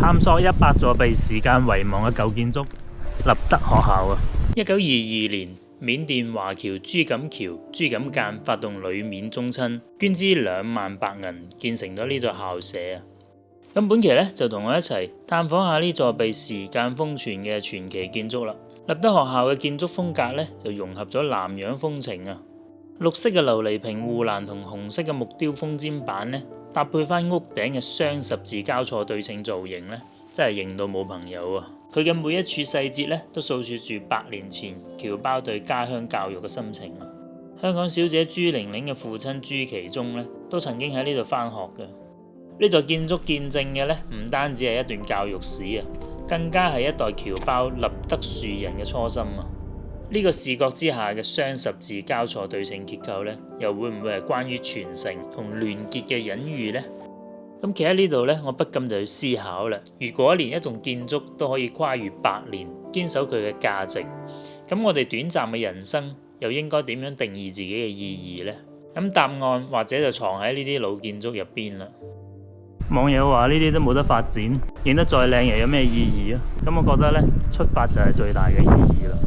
探索100座被時間遺忘嘅舊建築，立德學校啊。1922年，緬甸華僑朱錦橋、朱錦間發動旅緬宗親，捐資2萬白銀，建成咗呢座校舍啊。咁本期呢，就同我一齊探訪下呢座被時間封存嘅傳奇建築啦。立德學校嘅建築風格呢，就融合咗南洋風情啊。綠色嘅琉璃屏護欄同紅色嘅木雕風尖板呢，搭配翻屋頂嘅雙十字交錯對稱造型呢，真係型到冇朋友啊！佢嘅每一處細節呢，都訴說住100年前僑胞對家鄉教育嘅心情啊！香港小姐朱玲玲嘅父親朱其忠呢，都曾經喺呢度返學嘅。呢座建築見證嘅呢，唔單止係一段教育史啊，更加係一代僑胞立德樹人嘅初心啊！呢個視覺之下嘅雙十字交錯對稱結構呢，又會唔會係關於傳承同聯結嘅隱喻呢？咁企喺呢度呢，我不禁就要思考啦。如果連一棟建築都可以跨越100年，堅守佢嘅價值，咁我哋短暫嘅人生又應該點樣定義自己嘅意義呢？咁答案或者就藏喺呢啲老建築入邊啦。網友話呢啲都冇得發展，影得再靚又有咩意義啊？咁我覺得呢，出發就係最大嘅意義啦。